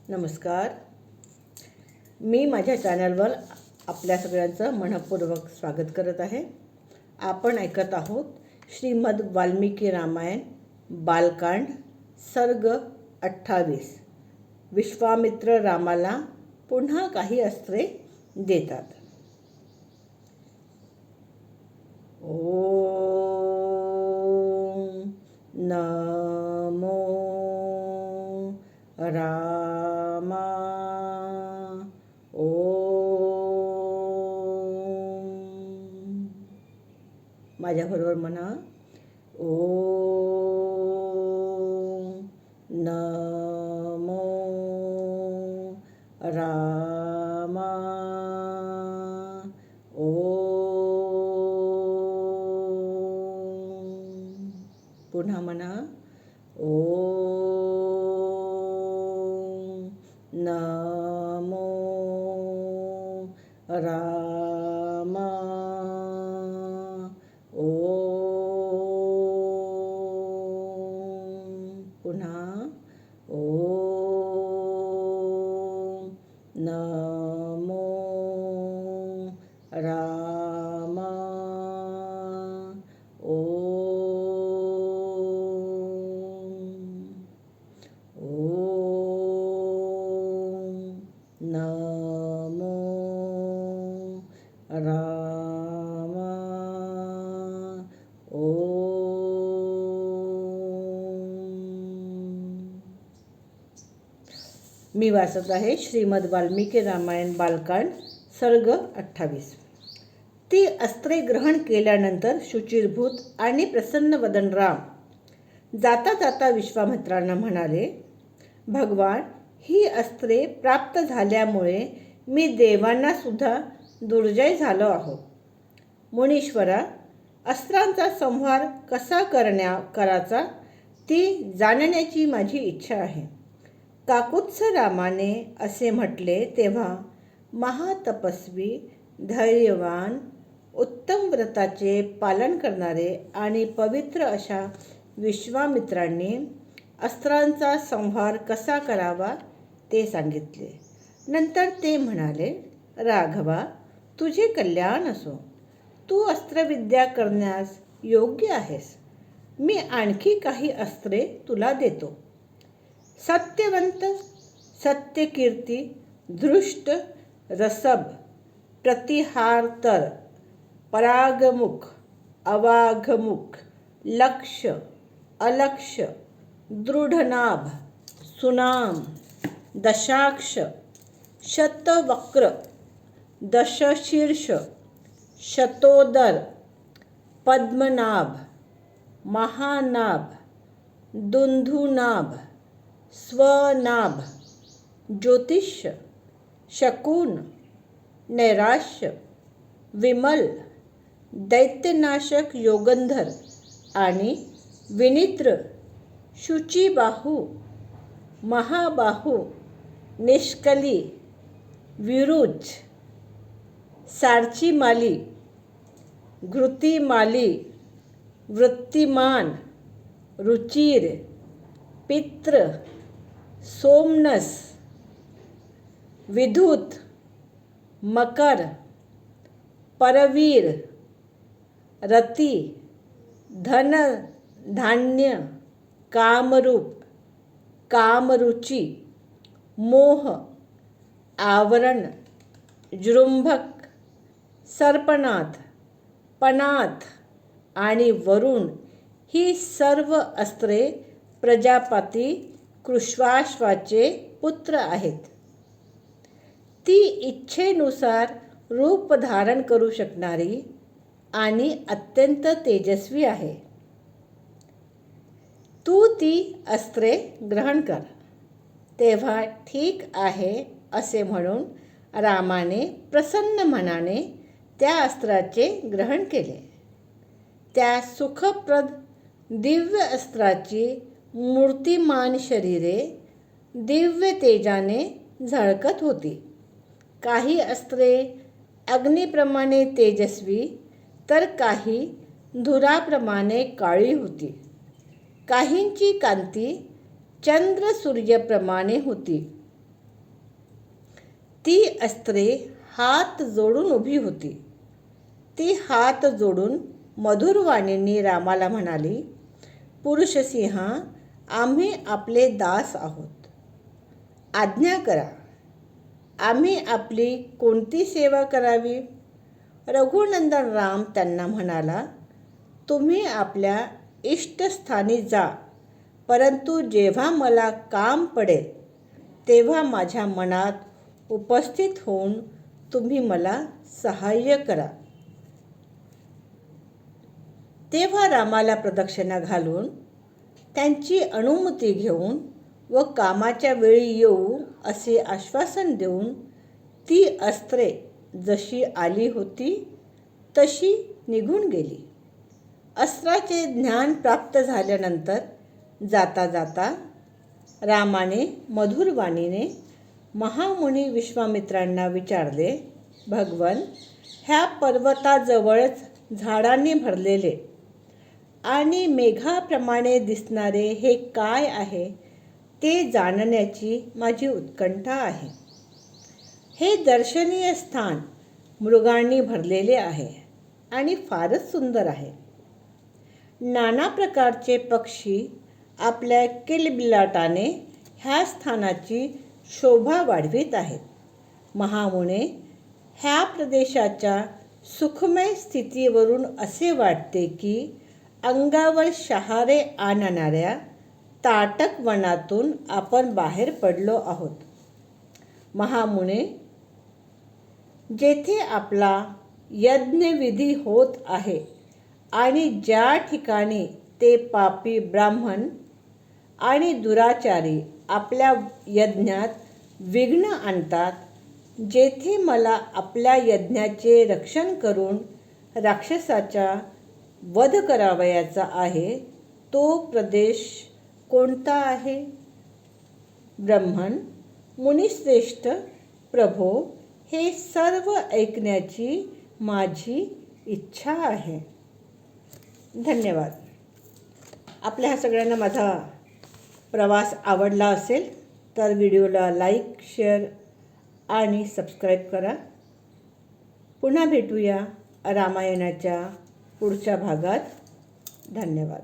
नमस्कार. मी माझ्या चॅनलवर आपल्या सगळ्यांचं मनःपूर्वक स्वागत करत आहे. आपण ऐकत आहोत श्रीमद वाल्मिकी रामायण बालकांड सर्ग 28. विश्वामित्र रामाला पुन्हा काही अस्त्रे देतात. ओम नमो रामा. ओम. माझ्याबरोबर म्हणा. ओम नमो रामा. ओम. पुन्हा म्हणा. ओम नमो रामा. ओम. पुन्हा. ओम नमो रामा. नमो रामा. मी वाचत आहे श्रीमद वाल्मिकी रामायण बालकांड सर्ग 28. ती अस्त्रे ग्रहण केल्यानंतर शुचिरभूत आणि प्रसन्न वदन राम जाता जाता विश्वामित्रांना म्हणाले, भगवान, ही अस्त्रे प्राप्त झाल्यामुळे मी देवांना सुद्धा दुर्जय झालो आहो. मुनीश्वरा, अस्त्रांचा संहार कसा करायचा ती जाणण्याची माझी इच्छा आहे. काकुत्स रामाने असे म्हटले तेव्हा महातपस्वी, धैर्यवान, उत्तम व्रताचे पालन करणारे आणि पवित्र अशा विश्वामित्रांनी अस्त्रांचा संहार कसा करावा ते सांगितले. नंतर ते म्हणाले, राघवा, तुझे कल्याण असो. तू अस्त्रविद्या करण्यास योग्य आहेस. मी आणखी काही अस्त्रे तुला देतो. सत्यवंत, सत्यकीर्ती, धृष्ट, रसभ, प्रतिहारतर, परागमुख, अवाघमुख, लक्ष, अलक्ष, दृढनाभ, सुनाम, दशाक्ष, शतवक्र, दशशीर्ष, शतोदर, पद्मनाभ, महानाभ, दुंदुनाभ, स्वनाभ, ज्योतिष्य, शकुन, नैराश्य, विमल, दैत्यनाशक योगंधर आणि विनित्र, शुचिबाहू, महाबाहू, निष्कली, विरुज, सारचीमाली, घृतिमाली, वृत्तिमान, रुचिर, पित्र, सोमनस, विधूत, मकर, परवीर, रती, धन धान्य, कामरूप, कामरुची, मोह, आवरण, जृंभक, सर्पनाथ, पनाथ आणि वरुण ही सर्व अस्त्रे प्रजापती कृश्वाश्वाचे पुत्र आहेत. ती इच्छेनुसार रूप धारण करू शकणारी आणि अत्यंत तेजस्वी आहे. तू ती अस्त्रे ग्रहण कर. तेव्हा ठीक आहे असे म्हणून रामाने प्रसन्न मनाने त्या अस्त्राचे ग्रहण केले. त्या सुखप्रद दिव्य अस्त्राची मूर्तिमान शरीरे दिव्य तेजाने झळकत होती. काही अस्त्रे अग्निप्रमाणे तेजस्वी तर काही धुराप्रमाणे काळी होती. काहींची कांती चंद्र सूर्यप्रमाणे होती ती अस्त्रे हात जोडून उभी होती. ती हात जोडून मधुर वाणीने रामाला म्हणाली, पुरुषसिंहा, आम्ही आपले दास आहोत. आज्ञा करा. आम्ही आपली कोणती सेवा करावी? रघुनंदन राम त्यांना म्हणाला, तुम्ही आपल्या इष्टस्थानी जा, परंतु जेव्हा मला काम पडेल तेव्हा माझ्या मनात उपस्थित होऊन तुम्ही मला सहाय्य करा. तेव्हा रामाला प्रदक्षिणा घालून त्यांची अनुमती घेऊन व कामाच्या वेळी येऊ असे आश्वासन देऊन ती अस्त्रे जशी आली होती तशी निघून गेली. अस्त्राचे ज्ञान प्राप्त झाल्यानंतर जाता जाता रामाने मधुर वाणीने महामुनी विश्वामित्रांना विचारले, भगवन, ह्या पर्वताजवळच झाडांनी भरलेले आणि मेघाप्रमाणे दिसणारे हे काय आहे ते जाणण्याची माझी उत्कंठा आहे. हे दर्शनीय स्थान मृगांनी भरलेले आहे आणि फारच सुंदर आहे. नाना प्रकारचे पक्षी आपल्या किलबिलाटाने ह्या स्थानाची शोभा वाढवित आहेत. महामुने, ह्या प्रदेशाच्या सुखमय स्थितीवरून असे वाटते की अंगावर शहारे आणणाऱ्या ताटक वनातून आपण बाहेर पडलो आहोत. महामुने, जेथे आपला यज्ञविधी होत आहे आणि ज्या ठिकाणी ते पापी ब्राह्मण आणि दुराचारी आपल्या यज्ञात विघ्न आणतात, जेथे मला आपल्या यज्ञाचे रक्षण करून राक्षसाचा वध करावयाचा आहे, तो प्रदेश कोणता आहे? ब्रह्मन, मुनिश्रेष्ठ प्रभो, हे सर्व ऐकण्याची माझी इच्छा आहे. धन्यवाद. आपल्या ह्या सगळ्यांना माझा प्रवास आवडला असेल तर व्हिडिओला लाईक, शेअर आणि सबस्क्राईब करा. पुन्हा भेटूया रामायणाच्या पुढच्या भागात. धन्यवाद.